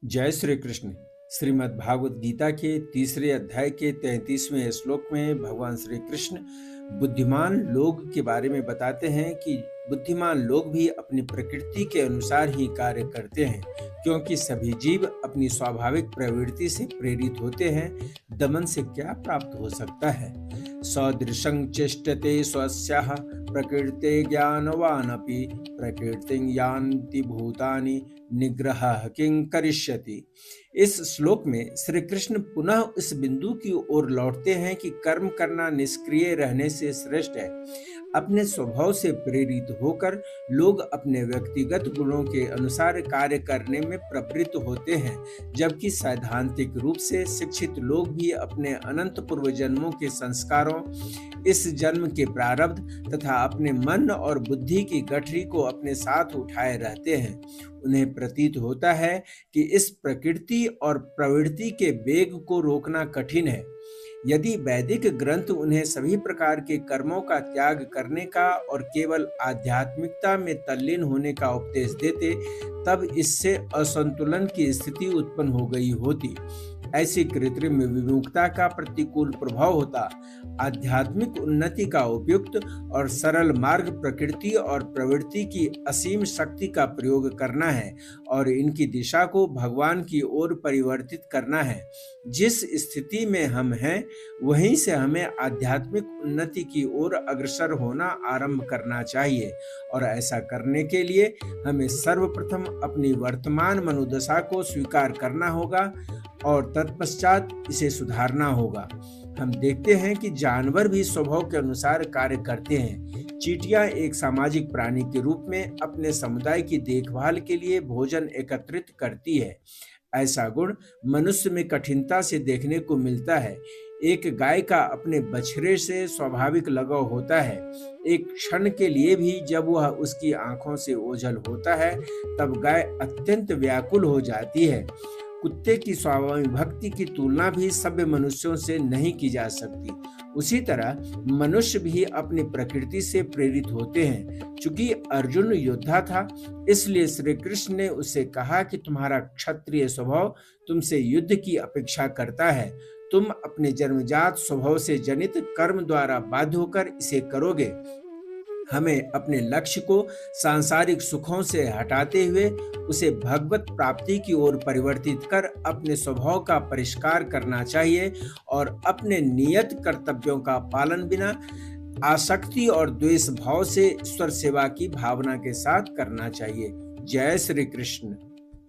जय श्री कृष्ण। श्रीमद् भागवत गीता के तीसरे अध्याय के 33वें श्लोक में भगवान श्री कृष्ण बुद्धिमान लोग के बारे में बताते हैं कि बुद्धिमान लोग भी अपनी प्रकृति के अनुसार ही कार्य करते हैं, क्योंकि सभी जीव अपनी स्वाभाविक प्रवृत्ति से प्रेरित होते हैं। दमन से क्या प्राप्त हो सकता है? सदृशं चेष्टते स्वस्याः प्रकृते ज्ञानवानपि प्रकृतिं यान्ति भूतानि निग्रहः किं करिष्यति। इस श्लोक में श्री कृष्ण पुनः उस बिंदु की ओर लौटते हैं कि कर्म करना निष्क्रिय रहने से श्रेष्ठ है। अपने स्वभाव से प्रेरित होकर लोग अपने व्यक्तिगत गुणों के अनुसार कार्य करने में प्रवृत्त होते हैं, जबकि सैद्धांतिक रूप से शिक्षित लोग भी अपने अनंत पूर्व जन्मों के संस्कारों, इस जन्म के प्रारब्ध तथा अपने मन और बुद्धि की गठरी को अपने साथ उठाए रहते हैं। उन्हें प्रतीत होता है कि इस प्रकृति और प्रवृत्ति के वेग को रोकना कठिन है। यदि वैदिक ग्रंथ उन्हें सभी प्रकार के कर्मों का त्याग करने का और केवल आध्यात्मिकता में तल्लीन होने का उपदेश देते, तब इससे असंतुलन की स्थिति उत्पन्न हो गई होती। ऐसी कृत्रिम विमुखता का प्रतिकूल प्रभाव होता। आध्यात्मिक उन्नति का उपयुक्त और सरल मार्ग प्रकृति और प्रवृत्ति की असीम शक्ति का प्रयोग करना है और इनकी दिशा को भगवान की ओर परिवर्तित करना है। जिस स्थिति में हम हैं, वहीं से हमें आध्यात्मिक उन्नति की ओर अग्रसर होना आरंभ करना चाहिए, और ऐसा करने के लिए हमें सर्वप्रथम अपनी वर्तमान मनोदशा को स्वीकार करना होगा और तत्पश्चात इसे सुधारना होगा। हम देखते हैं कि जानवर भी स्वभाव के अनुसार कार्य करते हैं। चींटियां एक सामाजिक प्राणी के रूप में अपने समुदाय की देखभाल के लिए भोजन एकत्रित करती है। ऐसा गुण मनुष्य में कठिनता से देखने को मिलता है। एक गाय का अपने बछड़े से स्वाभाविक लगाव होता है। एक क्षण के लिए भी जब वह उसकी आंखों से ओझल होता है, तब गाय अत्यंत व्याकुल हो जाती है। कुत्ते की स्वाभाविक भक्ति की तुलना भी सभ्य मनुष्यों से नहीं की जा सकती। उसी तरह मनुष्य भी अपनी प्रकृति से प्रेरित होते हैं। चूंकि अर्जुन योद्धा था, इसलिए श्री कृष्ण ने उससे कहा कि तुम्हारा क्षत्रिय स्वभाव तुमसे युद्ध की अपेक्षा करता है। तुम अपने जन्मजात स्वभाव से जनित कर्म द्वारा बाध्य होकर इसे करोगे। हमें अपने लक्ष्य को सांसारिक सुखों से हटाते हुए उसे भगवत प्राप्ति की ओर परिवर्तित कर अपने स्वभाव का परिष्कार करना चाहिए और अपने नियत कर्तव्यों का पालन बिना आसक्ति और द्वेष भाव से ईश्वर सेवा की भावना के साथ करना चाहिए। जय श्री कृष्ण।